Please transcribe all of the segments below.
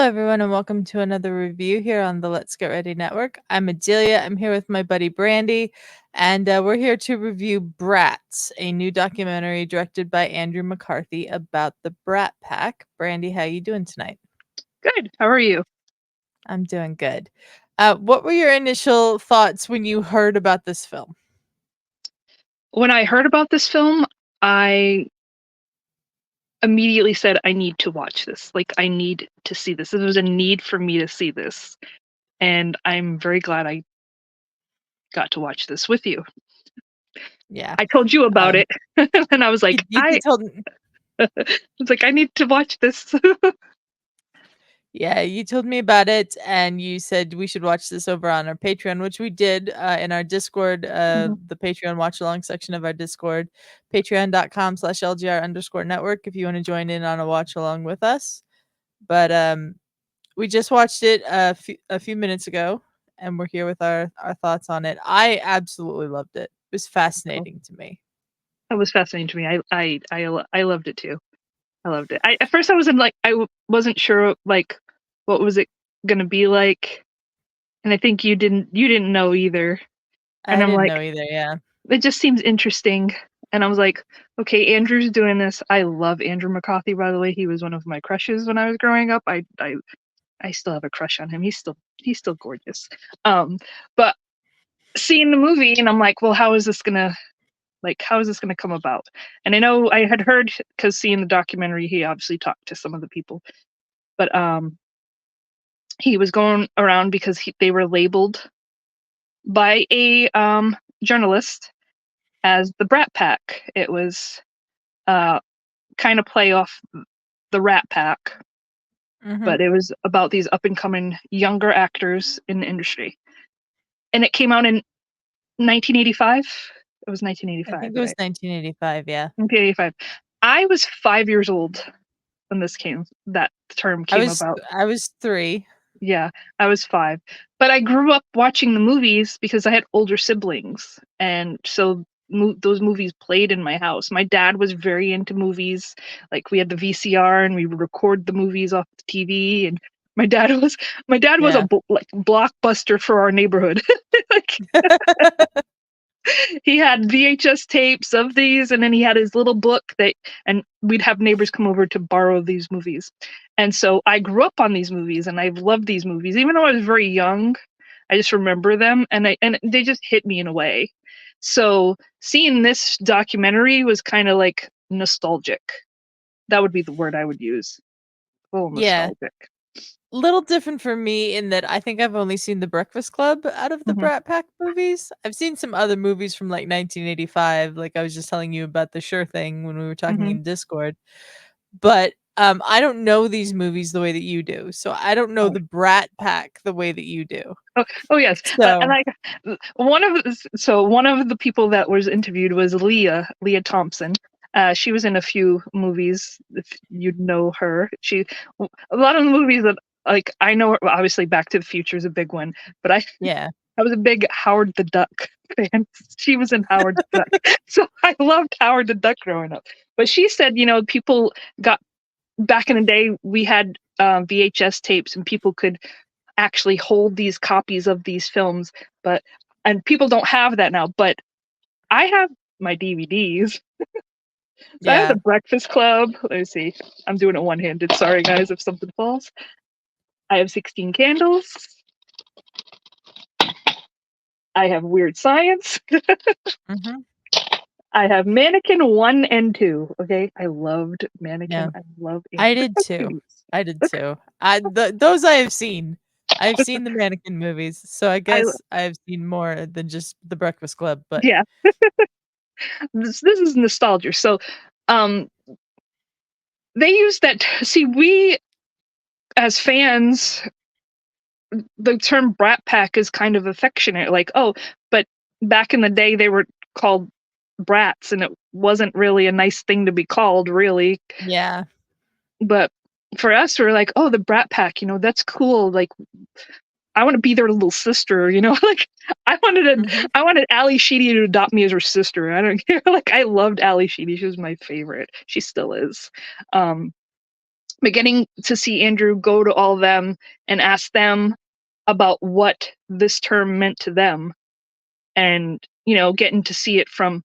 everyone, and welcome to another review here on the Let's Get Ready Network. I'm Adelia. I'm here with my buddy Brandi, and we're here to review Brats, a new documentary directed by Andrew McCarthy about the Brat Pack. Brandi, how you doing tonight? Good. How are you? I'm doing good. What were your initial thoughts when you heard about this film? When I heard about this film, I immediately said, I need to watch this. Like, I need to see this. There was a need for me to see this. And I'm very glad I got to watch this with you. Yeah. I told you about it. And I was like, You told me. I was like, I need to watch this. Yeah, you told me about it, and you said we should watch this over on our Patreon, which we did in our Discord, the Patreon watch-along section of our Discord, patreon.com/LGR_network if you want to join in on a watch-along with us. But we just watched it a few minutes ago, and we're here with our thoughts on it. I absolutely loved it. It was fascinating to me. That was fascinating to me. I loved it too. I loved it. At first I wasn't sure like what was it gonna be like, and I think you didn't know either. And I I'm didn't like, know either. Yeah. it just seems interesting. And I was like, okay, Andrew's doing this. I love Andrew McCarthy, by the way. He was one of my crushes when I was growing up. I still have a crush on him. He's still gorgeous. But seeing the movie, and I'm like, well, how is this gonna come about? And I know I had heard, because seeing the documentary, he obviously talked to some of the people, but he was going around because they were labeled by a journalist as the Brat Pack. It was kind of play off the Rat Pack, but it was about these up and coming younger actors in the industry. And it came out in 1985. It was 1985. I think it was 1985. Yeah. 1985. I was 5 years old when that term came about. I was 3. Yeah, I was 5. But I grew up watching the movies because I had older siblings. And so those movies played in my house. My dad was very into movies. Like, we had the VCR and we would record the movies off the TV. And my dad was a blockbuster for our neighborhood. Like, he had VHS tapes of these, and then he had his little book and we'd have neighbors come over to borrow these movies. And so I grew up on these movies, and I've loved these movies. Even though I was very young, I just remember them, and they just hit me in a way. So seeing this documentary was kind of like nostalgic. That would be the word I would use. Oh, nostalgic. Little different for me in that I think I've only seen The Breakfast Club out of the Brat Pack movies. I've seen some other movies from like 1985, like I was just telling you about The Sure Thing when we were talking in Discord. But I don't know these movies the way that you do. So I don't know the Brat Pack the way that you do. Oh yes. And one of the people that was interviewed was Leah Thompson. She was in a few movies, if you'd know her. A lot of the movies that, like, I know, obviously Back to the Future is a big one, but I was a big Howard the Duck fan. She was in Howard the Duck. So I loved Howard the Duck growing up. But she said, people got, back in the day, we had VHS tapes, and people could actually hold these copies of these films, and people don't have that now. But I have my DVDs. So I have The Breakfast Club. Let me see. I'm doing it one-handed. Sorry, guys, if something falls. I have 16 Candles. I have Weird Science. I have Mannequin 1 and 2. Okay, I loved Mannequin. Yeah. I did too. Those I have seen. I've seen the Mannequin movies, so I guess I've seen more than just The Breakfast Club. But yeah, this is nostalgia. So, they use that. See, we as fans, the term Brat Pack is kind of affectionate. Like, oh, but back in the day, they were called brats, and it wasn't really a nice thing to be called, really. Yeah. But for us, we're like, oh, the Brat Pack, that's cool. Like, I want to be their little sister, like I wanted Ali Sheedy to adopt me as her sister. I don't care. Like, I loved Ali Sheedy. She was my favorite. She still is. But getting to see Andrew go to all of them and ask them about what this term meant to them, and getting to see it from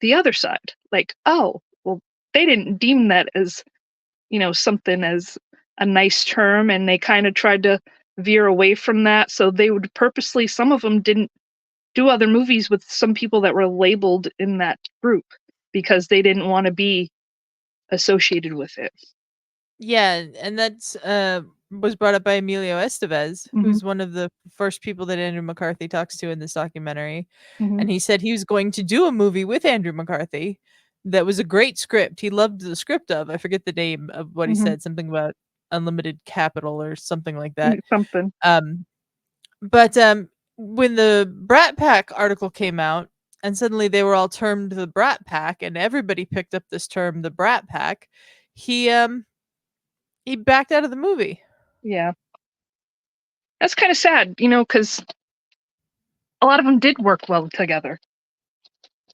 the other side, like, oh, well, they didn't deem that as something as a nice term, and they kind of tried to veer away from that, so they would purposely, some of them didn't do other movies with some people that were labeled in that group because they didn't want to be associated with it. Yeah, and that's was brought up by Emilio Estevez, Mhm. who's one of the first people that Andrew McCarthy talks to in this documentary. Mhm. And he said he was going to do a movie with Andrew McCarthy that was a great script. He loved the script of, I forget the name of what he Mhm. said, something about unlimited capital or something like that. Something. Um, but when the Brat Pack article came out, and suddenly they were all termed the Brat Pack, and everybody picked up this term, the Brat Pack, he he backed out of the movie. Yeah. That's kind of sad, because a lot of them did work well together,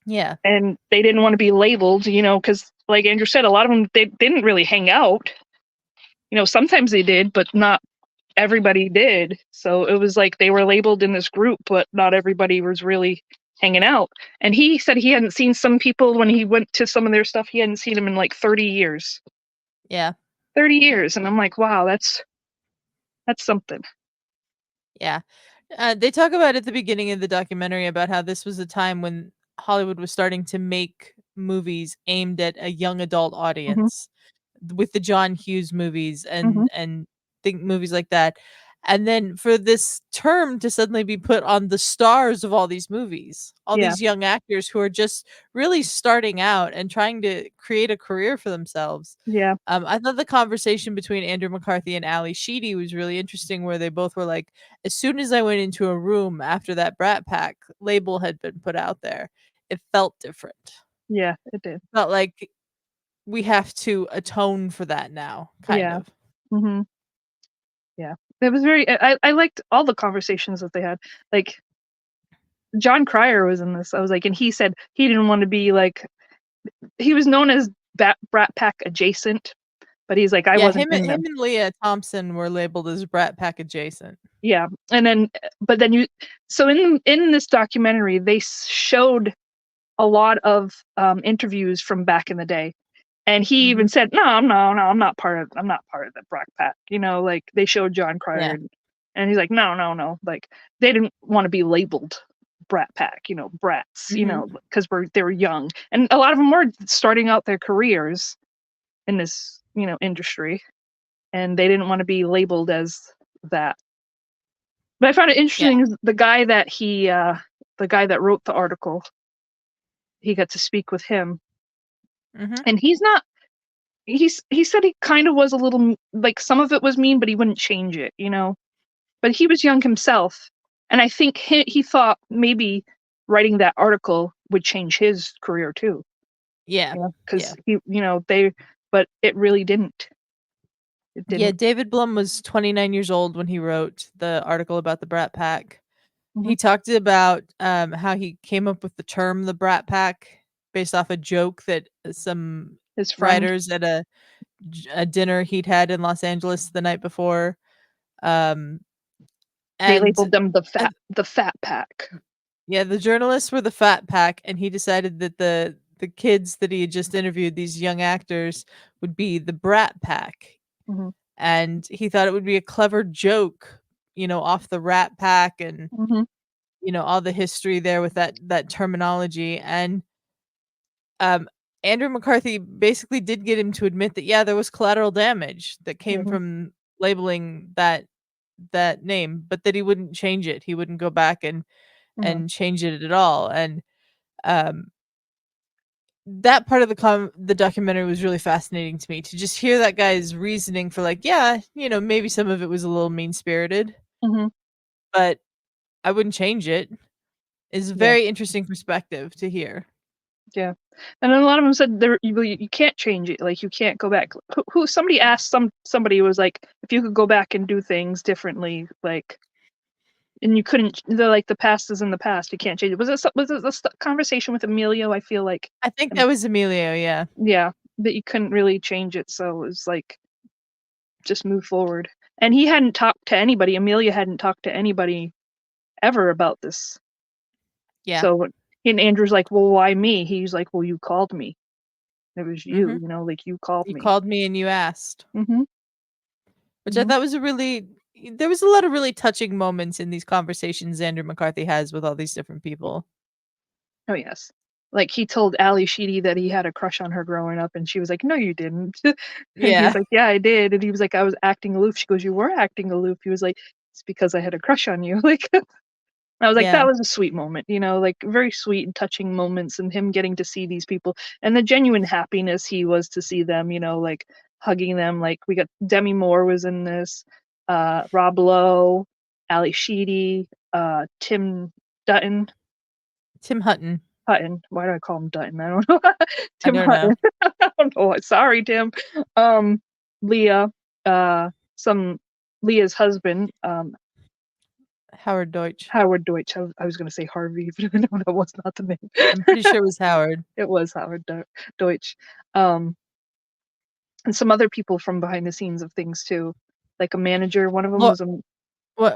Yeah. and they didn't want to be labeled, because like Andrew said, a lot of them, they didn't really hang out. Sometimes they did, but not everybody did. So it was like they were labeled in this group, but not everybody was really hanging out. And he said he hadn't seen some people when he went to some of their stuff, he hadn't seen them in like 30 years. Yeah. 30 years. And I'm like, wow, that's something. Yeah. They talk about at the beginning of the documentary about how this was a time when Hollywood was starting to make movies aimed at a young adult Mhm. audience with the John Hughes movies Mhm. and think movies like that. And then for this term to suddenly be put on the stars of all these movies, all Yeah. these young actors who are just really starting out and trying to create a career for themselves. Yeah. I thought the conversation between Andrew McCarthy and Ali Sheedy was really interesting, where they both were like, as soon as I went into a room after that Brat Pack label had been put out there, it felt different. Yeah, it did. Felt like we have to atone for that now, kind Yeah. of. Mhm. Yeah. It was very I liked all the conversations that they had. Like John Cryer was in this. I was like, and he said he didn't want to be like, he was known as Brat Pack adjacent, but he's like, I Yeah, wasn't him in them. and Leah Thompson were labeled as Brat Pack adjacent. Yeah. And then, but then so in this documentary, they showed a lot of interviews from back in the day. And he even Mhm. said, no, no, no, I'm not part of the Brat Pack. Like they showed John Cryer, Yeah. and he's like, no, no, no. Like they didn't want to be labeled Brat Pack, brats, Mhm. because they were young. And a lot of them were starting out their careers in this, industry, and they didn't want to be labeled as that. But I found it Yeah. interesting is the guy that wrote the article, he got to speak with him, Mhm. and he's not he said he kind of was a little like some of it was mean, but he wouldn't change it, But he was young himself, and I think he thought maybe writing that article would change his career too, Yeah. because Yeah. but it really didn't. It Yeah, didn't. David Blum was 29 years old when he wrote the article about the Brat Pack. Mhm. He talked about, how he came up with the term "the Brat Pack" based off a joke that some His friend, writers at a dinner he'd had in Los Angeles the night before, um, they and labeled them uh the fat pack. yeah, the journalists were the Fat Pack, and he decided that the kids that he had just interviewed, these young actors, would be the Brat Pack, Mhm. and he thought it would be a clever joke, off the Rat Pack and, Mhm. all the history there with that terminology, and, um, Andrew McCarthy basically did get him to admit that, yeah, there was collateral damage that came Mhm. from labeling that name, but that he wouldn't change it. He wouldn't go back Mhm. and change it at all, and, um that part of the documentary was really fascinating to me, to just hear that guy's reasoning for, like, yeah, maybe some of it was a little mean-spirited, Mhm. but I wouldn't change it. Is a Yeah. very interesting perspective to hear. Yeah. And then a lot of them said you can't change it. Like you can't go back. Somebody asked somebody was like, if you could go back and do things differently, like, and you couldn't. They're like, the past is in the past. You can't change it. Was it this conversation with Emilio? I feel like, I think um, that was Emilio, yeah. yeah, that you couldn't really change it. So it was like, just move forward. And he hadn't talked to anybody. Amelia hadn't talked to anybody ever about this. Yeah. So, and Andrew's like, well, why me? He's like, well, you called me. It was you, Mhm. you know, like you called You me. called me and you asked. Mm-hmm. Which I Mm-hmm. thought was a really there was a lot of really touching moments in these conversations Andrew McCarthy has with all these different people. Oh yes. Like he told Ali Sheedy that he had a crush on her growing up, and she was like, "No, you didn't." And he was Yeah. like, "Yeah, I did." And he was like, "I was acting aloof." She goes, "You were acting aloof." He was like, "It's because I had a crush on you." Like I was like, that Yeah. was a sweet moment, you know, like very sweet and touching moments, and him getting to see these people and the genuine happiness he was to see them, you know, like hugging them. Like we got Demi Moore was in this, Rob Lowe, Ali Sheedy, Tim Dutton. Tim Hutton. Hutton. Why do I call him Dutton? I don't know. I Tim don't know. Hutton. I don't know. Sorry, Tim. Leah, some Leah's husband, Howard Deutsch. Howard Deutsch. I was going to say Harvey, but no, that was not the name. I'm pretty sure it was Howard. It was Howard Deutsch. Um, and some other people from behind the scenes of things too, like a manager. One of them Lo was a.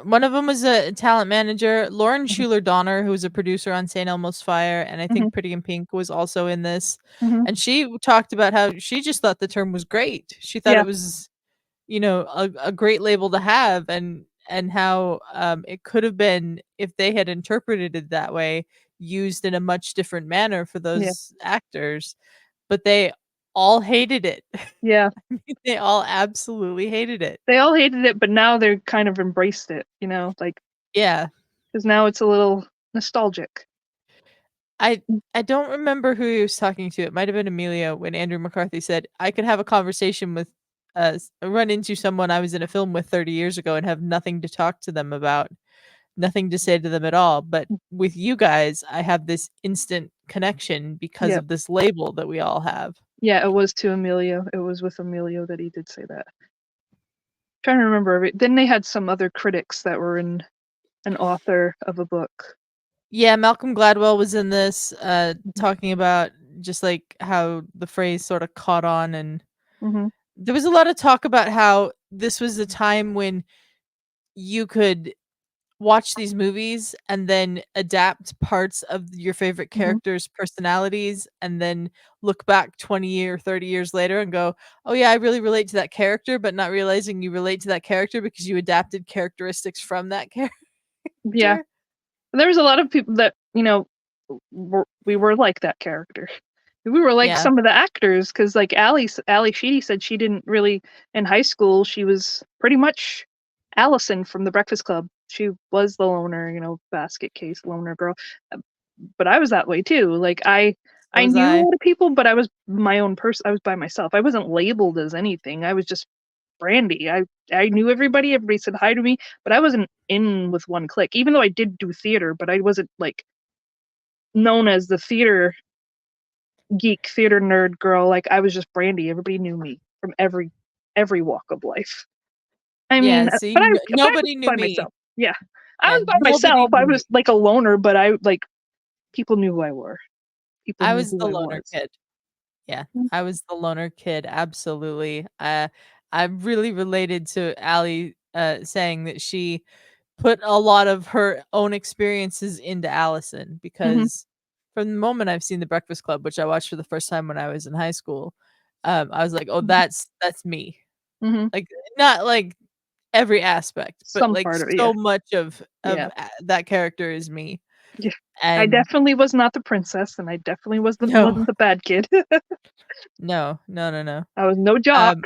One of them was a talent manager. Lauren Mhm, Schuler Donner, who was a producer on St. Elmo's Fire, and I mhm, think Pretty in Pink was also in this. mhm. And she talked about how she just thought the term was great. She thought Yeah, it was, a great label to have, and how it could have been, if they had interpreted it that way, used in a much different manner for yeah, those actors. But they all hated it. yeah. They all absolutely hated it. They all hated it, but now they're kind of embraced it. You know, like Yeah. because now it's a little nostalgic. I I don't remember who he was talking to. It might have been Amelia when Andrew McCarthy said, "I could have a conversation with run into someone I was in a film with 30 years ago and have nothing to talk to them about, nothing to say to them at all. But with you guys, I have this instant connection because Yeah, of this label that we all have." yeah. It was to Emilio. It was with Emilio that he did say that. Trying to remember. Then they had some other critics that were in an author of a book. Yeah, Malcolm Gladwell was in this, Mhm, talking about just like how the phrase sort of caught on, and mhm, there was a lot of talk about how this was the time when you could watch these movies and then adapt parts of your favorite mhm. characters' personalities and then look back 20 or 30 years later and go, "Oh yeah, I really relate to that character," but not realizing you relate to that character because you adapted characteristics from that Yeah, character. there was a lot of people that we were like that character. We were like Yeah, some of the actors because like Ali Sheedy said she didn't really in high school. She was pretty much Allison from The Breakfast Club. She was the loner, you know, basket case loner girl. Uh, But I was that way too. Like so I was knew a I. lot of people, but I was my own person. I was by myself. I wasn't labeled as anything. I was just Brandy. I knew everybody. Everybody said hi to me, but I wasn't in with one clique. Even though I did do theater, but I wasn't like known as the theater geek, theater nerd girl. Like I was just Brandy. Everybody knew me from every walk of life. I mean, Yeah, see, but I was nobody knew by me. myself. Yeah, I Yeah, was by nobody myself. I knew me. was like a loner, but I like people knew who I were. People I knew was who the I loner was. kid. Yeah, Mm, I was the loner kid, absolutely. I really related to Allie, saying that she put a lot of her own experiences into Allison, mhm, because from the moment I've seen The Breakfast Club, which I watched for the first time when I was in high school, I was like, "Oh, mhm, that's me." mhm. Like, not like every aspect, but Some like part of it, yeah, so much of yeah, that character is me. yeah. I And definitely was not the princess, and I definitely no, wasn't the bad kid. no, no, no, no. I was no jock. Um,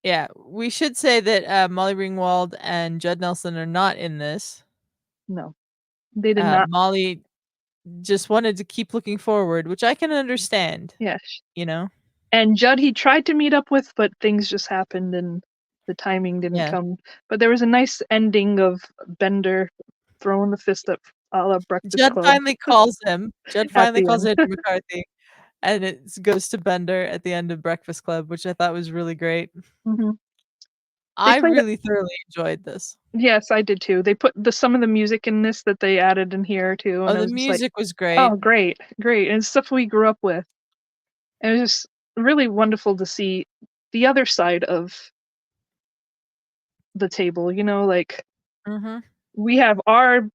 yeah, we should say that Molly Ringwald and Judd Nelson are not in this. No, they did not. Molly just wanted to keep looking forward, which I can understand, Yes. you know? And Judd, he tried to meet up with, but things just happened and the timing didn't Yeah. come. But there was a nice ending of Bender throwing the fist up a la Breakfast Club Judd at finally the calls end. Andrew McCarthy, and it goes to Bender at the end of Breakfast Club, which I thought was really great. Mhm. They I played really thoroughly enjoyed this. yes, I did too. They put some of the music in this that they added in here too, Oh, and I the was just like, music was great. "Oh, great, great." And it's stuff we grew up with. And it was just really wonderful to see the other side of the table, you know, like Mhm. we have our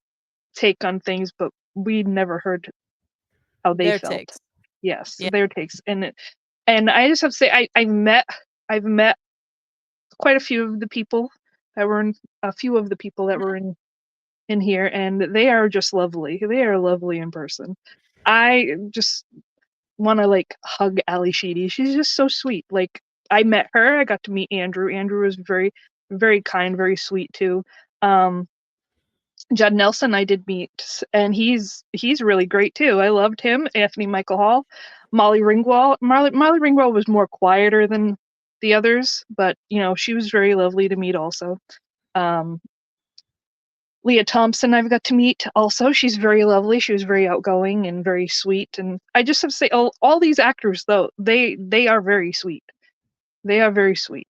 take on things, but we never heard how they Their felt. takes. Yes, Yeah. their takes. And I just have to say I've met quite a few of the people that were in a few of the people that were in here, and they are just lovely. They are lovely in person. I just want to like hug Ali Sheedy. She's just so sweet. Like I met her, I got to meet Andrew. Andrew was very, very kind, very sweet too. Um, Judd Nelson I did meet, and he's really great too. I loved him. Anthony Michael Hall, Molly Ringwald. Molly Ringwald was more quieter than the others, but you know she was very lovely to meet also. Um, Leah Thompson I've got to meet also. She's very lovely. She was very outgoing and very sweet. And I just have to say, all these actors though, they are very sweet. They are very sweet.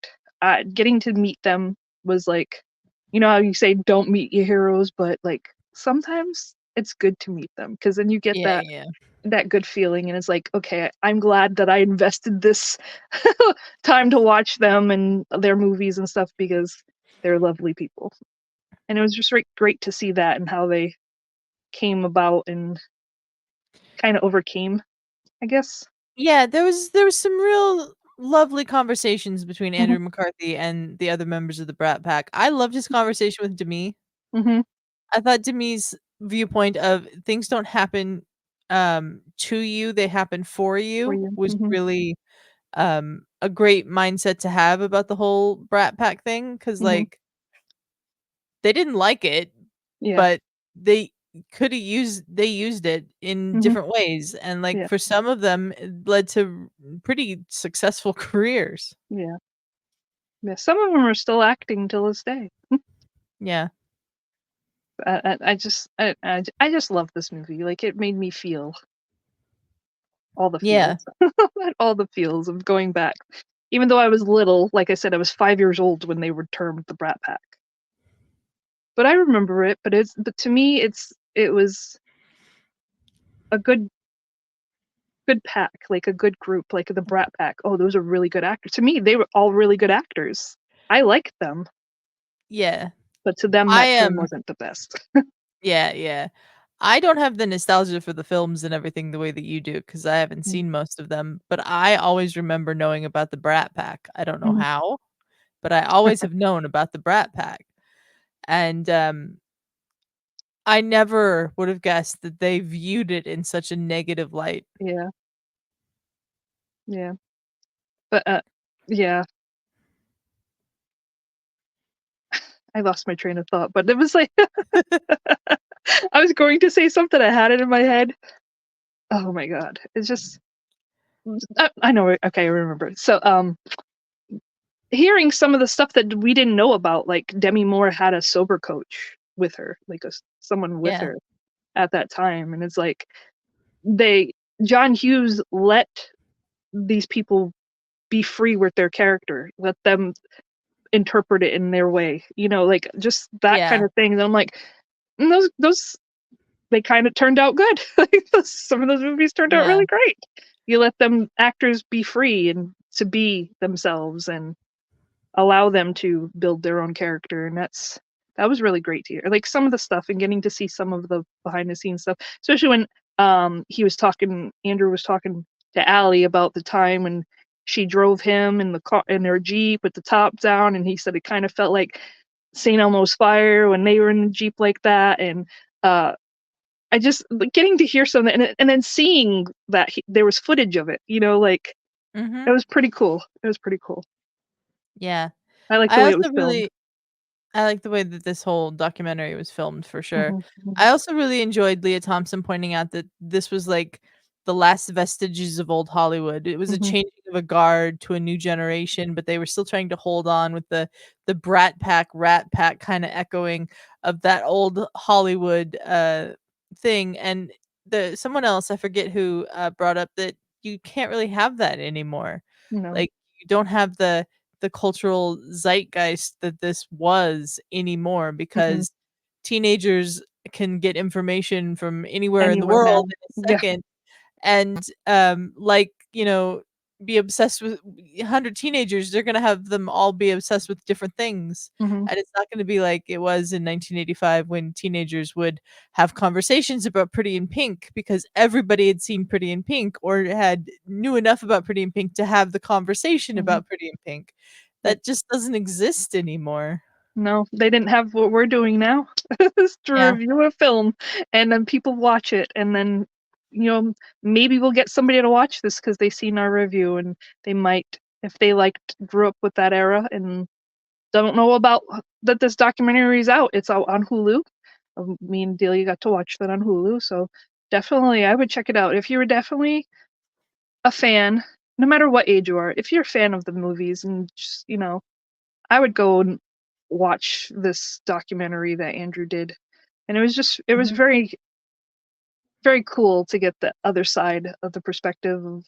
Getting to meet them was like, you know how you say don't meet your heroes, but like sometimes it's good to meet them because then you get Yeah, that yeah. that good feeling and it's like, okay, I'm glad that I invested this time to watch them and their movies and stuff because they're lovely people. And it was just great to see that and how they came about and kind of overcame, I guess. Yeah, there was some real lovely conversations between Mhm, Andrew McCarthy and the other members of the Brat Pack. I loved his conversation with Demi. mhm, I thought Demi's viewpoint of things don't happen, to you, they happen for for you you. was Mhm, really, a great mindset to have about the whole Brat Pack thing. Because mhm, like, they didn't like it, yeah. but they they used it in Mhm, different ways, and, like, yeah, for some of them, it led to pretty successful careers. yeah, yeah. Some of them are still acting till this day. Yeah. I just love this movie. Like it made me feel all the Yeah. feels, all the feels of going back. Even though I was little, like I said, I was 5 years old when they were termed the Brat Pack. But I remember it. But to me, it was a good pack, like a good group, like the Brat Pack. Oh, those are really good actors. To me, they were all really good actors. I liked them, Yeah. but to them, I that term am wasn't the best. Yeah, yeah. I don't have the nostalgia for the films and everything the way that you do, because I haven't Mm, seen most of them, but I always remember knowing about the Brat Pack. I don't know mhm. how, but I always have known about the Brat Pack, and, I never would have guessed that they viewed it in such a negative light. Yeah, yeah, but yeah, I lost my train of thought. But it was like I was going to say something. I had it in my head. Oh my god, it's just I know. Okay, I remember. So hearing some of the stuff that we didn't know about, like Demi Moore had a sober coach with her, like someone with Yeah. her at that time, and it's like they John Hughes let these people be free with their character, let them interpret it in their way, you know, like just that kind Yeah. of thing. And I'm like, "Mm, those they kind of turned out good. Like some of those movies turned out Yeah. really great. You let them actors be free and to be themselves and allow them to build their own character, and that was really great to hear. Like some of the stuff and getting to see some of the behind the scenes stuff, especially when Andrew was talking to Allie about the time when she drove him in the car in their Jeep with the top down, and he said it kind of felt like St. Elmo's Fire when they were in the Jeep like that, and uh I just like, getting to hear something and then seeing that there was footage of it, you know, like it Mhm. was pretty cool. It was pretty cool. Yeah. I like the I way it was also filmed. really I like the way that this whole documentary was filmed for sure. Mhm, mhm, I also really enjoyed Leah Thompson pointing out that this was like the last vestiges of old Hollywood. It was a mhm, changing of a guard to a new generation, but they were still trying to hold on with the Brat Pack, Rat Pack kind of echoing of that old Hollywood thing. And the someone else, I forget who, brought up that you can't really have that anymore. you know, Like you don't have the cultural zeitgeist that this was anymore mhm, because teenagers can get information from anywhere in the anywhere world now. in a Yeah, second and like, be obsessed with 100 teenagers, they're gonna have them all be obsessed with different things, Mhm. and it's not gonna be like it was in 1985 when teenagers would have conversations about Pretty in Pink because everybody had seen Pretty in Pink or had knew enough about Pretty in Pink to have the conversation Mhm. about Pretty in Pink. Yep. That just doesn't exist anymore. No, they didn't have what we're doing now, is to Yeah. review a film, and then people watch it, and then, you know, maybe we'll get somebody to watch this because 'cause they've seen our review, and they might, if they grew up with that era and don't know about that this documentary is out. It's out on Hulu. Me and Delia got to watch that on Hulu, so definitely I would check it out. If you were definitely a fan, no matter what age you are, if you're a fan of the movies and just, I would go and watch this documentary that Andrew did. And it was Mhm. very, very cool to get the other side of the perspective of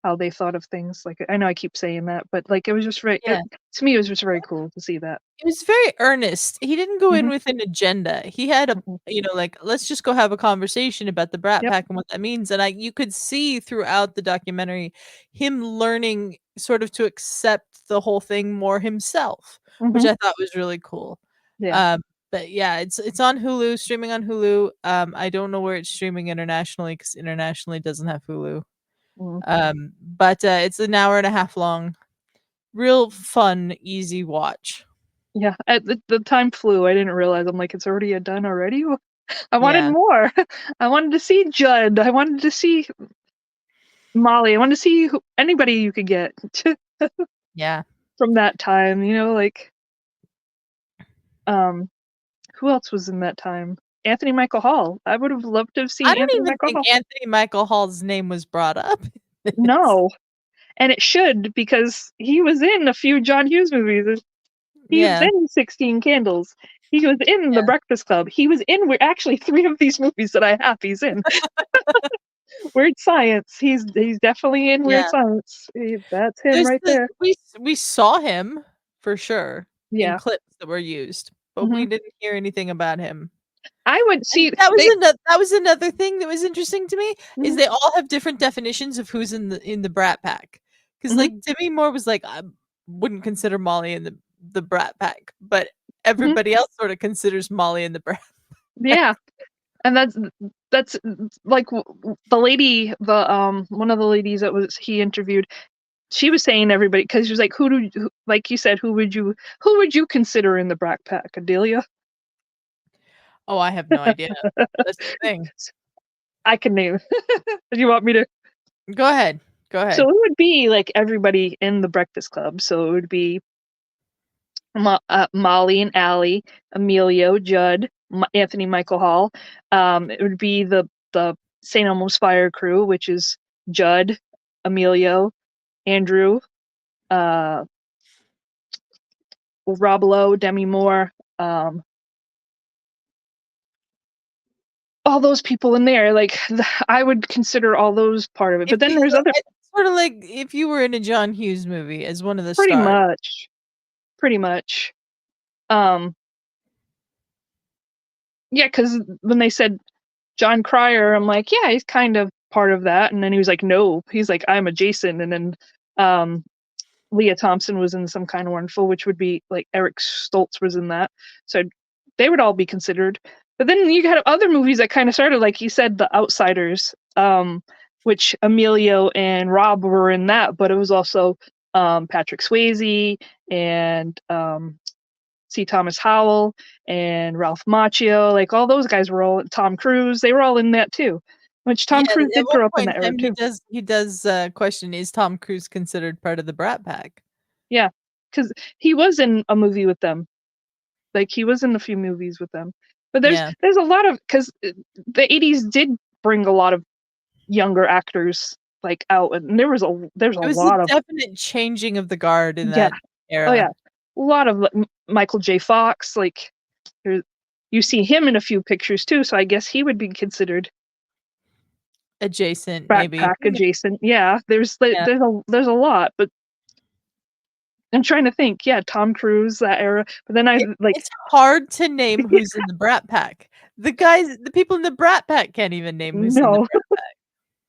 how they thought of things. Like, I know I keep saying that, but like, it was just Yeah. to me, it was just very cool to see that. He was very earnest. He didn't go in Mhm, with an agenda. He had a mhm. like, "Let's just go have a conversation about the Brat Yep. Pack and what that means," and you could see throughout the documentary him learning sort of to accept the whole thing more himself, which Mhm. I thought was really cool. Yeah. Um, but yeah, it's on Hulu, streaming on Hulu. I don't know where it's streaming internationally because internationally doesn't have Hulu. Mhm. But, it's an hour and a half long. Real fun, easy watch. Yeah. The time flew. I didn't realize. I'm like, it's already done already. I wanted Yeah. more. I wanted to see Judd. I wanted to see Molly. I wanted to see anybody you could get Yeah. from that time. Um, who else was in that time? Anthony Michael Hall. I would have loved to have I seen don't Anthony even Michael think Hall. Anthony Michael Hall's name was brought up in this. No, and it should because he was in a few John Hughes movies. He was Yeah, in 16 Candles. He was in The yeah, Breakfast Club. He was in actually 3 of these movies that I have he's in. Weird Science. He's definitely in Weird yeah. Science. That's him right there. We saw him for sure in Yeah. clips that were used, but Mhm. we didn't hear anything about him. I would And see they that was another thing that was interesting to me, is Mhm, they all have different definitions of who's in the Brat Pack. Because mhm, like, Demi Moore was like, "I wouldn't consider Molly in the Brat Pack," but mhm. everybody else sorta considers Molly in the Brat Pack. Yeah, and that's like the lady, one of the ladies that was he interviewed. She was saying everybody because she was like, like you said, who would you consider in the Brat Pack, Adelia? Oh, I have no idea. That's the thing. I can name. Do you want me to? Go ahead. Go So ahead. it would be like everybody in the Breakfast Club. So it would be Molly and Allie, Emilio, Judd, Anthony Michael Hall. It would be the St. Elmo's Fire Crew, which is Judd, Emilio, Andrew, uh, Rob Lowe, Demi Moore, all those people in there. Like I would consider all those part of it. If But then you there's other, it's sorta like if you were in a John Hughes movie as one of the pretty stars. much, pretty much. Um, yeah, because when they said John Cryer, I'm like, yeah, he's kind of part of that. And then he was like, no, he's like, I'm a Jason. And then um, Leah Thompson was in Some Kind of Wonderful, which would be like Eric Stoltz was in that. So they would all be considered. But then you got other movies that kind of started, like you said, The Outsiders, which Emilio and Rob were in that, but it was also Patrick Swayze and C. Thomas Howell and Ralph Macchio, like all those guys were all Tom Cruise, they were all in that too. Which Yeah, Tom Cruise at did one grow up in point that in era time, too. question, "Is Tom Cruise considered part of the Brat Pack?" Yeah, because he was in a movie with them. Like he was in a few movies with them. But Yeah. there's a lot of because the 80s did bring a lot of younger actors like out, and there's a It was a lot of definite changing of the guard in yeah, that oh yeah, era. a lot of Michael J. Fox. Like there, you see him in a few pictures too, so I guess he would be considered Adjacent, Brat maybe. Pack adjacent. Yeah, Yeah. there's a lot, but I'm trying to think. Yeah, Tom Cruise, that era. But then I like It's hard to name who's in the Brat Pack. The people in the Brat Pack can't even name who's in the no, Brat Pack.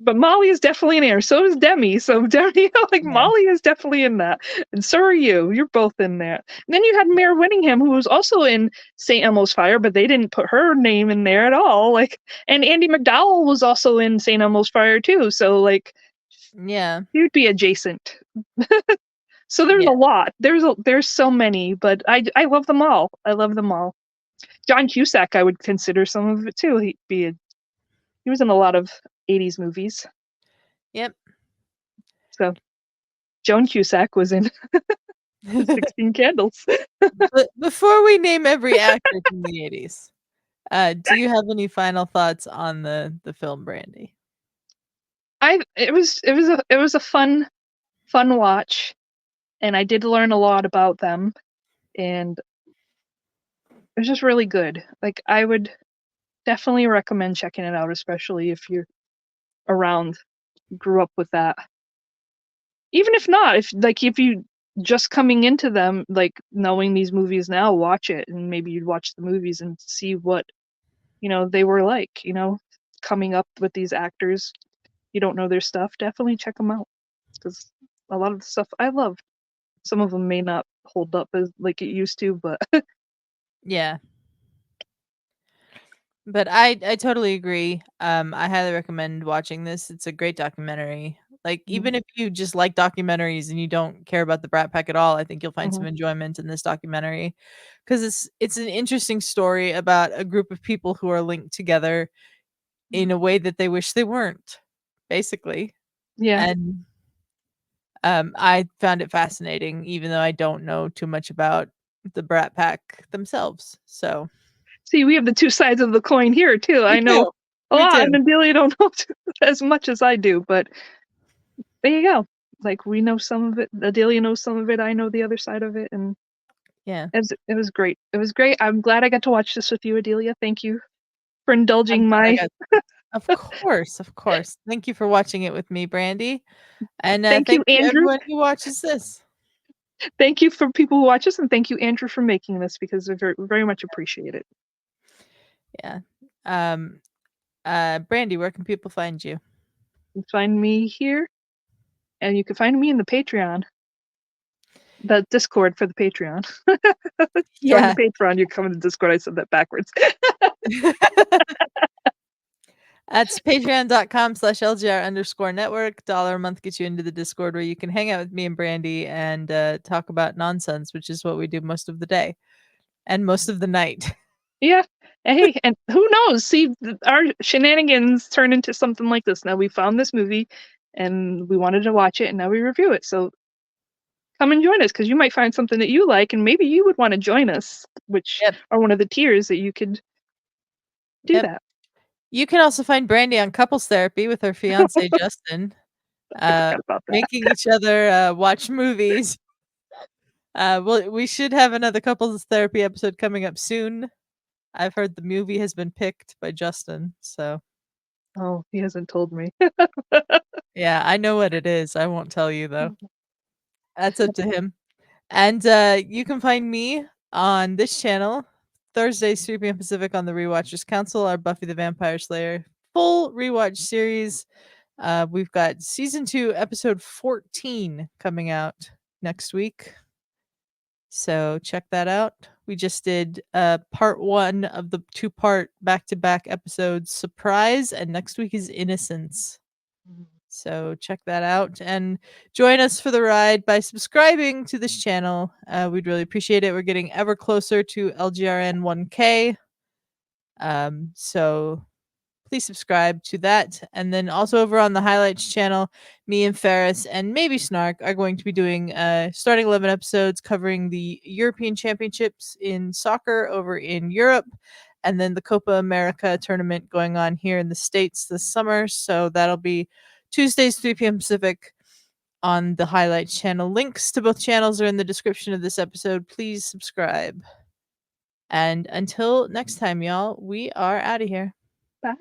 But Molly is definitely in there. So is Demi. So Demi, like Yeah. Molly is definitely in that, and so are you. You're both in there. And then you had Mare Winningham, who was also in St. Elmo's Fire, but they didn't put her name in there at all. Like, and Andy McDowell was also in St. Elmo's Fire too. So like, Yeah. you'd be adjacent. So there's Yeah. a lot. There's so many, but I love them all. I love them all. John Cusack, I would consider some of it too. He was in a lot of 80s movies. Yep. So Joan Cusack was in 16 Candles. But before we name every actor from the 80s, do you have any final thoughts on the film, Brandi? It was a fun watch, and I did learn a lot about them, and it was just really good. Like, I would definitely recommend checking it out, especially if you're around, grew up with that. Even if not, if you just coming into them, like knowing these movies now, watch it, and maybe you'd watch the movies and see what they were like. Coming up with these actors, you don't know their stuff. Definitely check them out, because a lot of the stuff I love. Some of them may not hold up as like it used to, but Yeah. But I totally agree. I highly recommend watching this. It's a great documentary. Like, even if you just like documentaries and you don't care about the Brat Pack at all, I think you'll find some enjoyment in this documentary, because it's an interesting story about a group of people who are linked together in a way that they wish they weren't, basically. yeah. And I found it fascinating, even though I don't know too much about the Brat Pack themselves. So See, we have the two sides of the coin here too. me I know too. a Me lot, too. and Adelia don't know as much as I do, but there you go. Like, we know some of it. Adelia knows some of it. I know the other side of it, and Yeah. it was great. It was great. I'm glad I got to watch this with you, Adelia. Thank you for I'm indulging glad I my. got Of course, of course. Thank you for watching it with me, Brandi, and, Thank you, thank you Andrew. everyone who watches this. Thank you for people who watch us, and thank you, Andrew, for making this, because we very, very much appreciate it. Yeah. Um, Brandi, where can people find you? You can find me here, and you can find me in the Patreon, the Discord for the Patreon. Join the Yeah. Patreon. You come in the Discord. I said that backwards. That's patreon.com/LGR_network. $1 a month gets you into the Discord, where you can hang out with me and Brandi and talk about nonsense, which is what we do most of the day and most of the night. Yeah. Hey, and who knows? See, our shenanigans turn into something like this. Now we found this movie, and we wanted to watch it, and now we review it. So come and join us, because you might find something that you like, and maybe you would want to join us, which Yep. are one of the tiers that you could do Yep. that. You can also find Brandi on couples therapy with her fiance Justin, I forgot about that. making each other watch movies. Well, we should have another couples therapy episode coming up soon. I've heard the movie has been picked by Justin, so Oh, he hasn't told me. yeah, I know what it is. I won't tell you though. That's up to him. And you can find me on this channel Thursdays 3 p.m. Pacific on the Rewatchers Council, our Buffy the Vampire Slayer full rewatch series. We've got season 2, episode 14 coming out next week. So check that out. We just did part 1 of the 2-part back-to-back episodes, Surprise, and next week is Innocence. So check that out and join us for the ride by subscribing to this channel. We'd really appreciate it. We're getting ever closer to LGRN 1K. So please subscribe to that. And then also over on the highlights channel, me and Ferris and maybe Snark are going to be doing starting 11 episodes covering the European Championships in soccer over in Europe, and then the Copa America tournament going on here in the States this summer. So that'll be Tuesdays, 3 p.m. Pacific on the highlights channel. Links to both channels are in the description of this episode. Please subscribe. And until next time, y'all, we are out of here. Bye.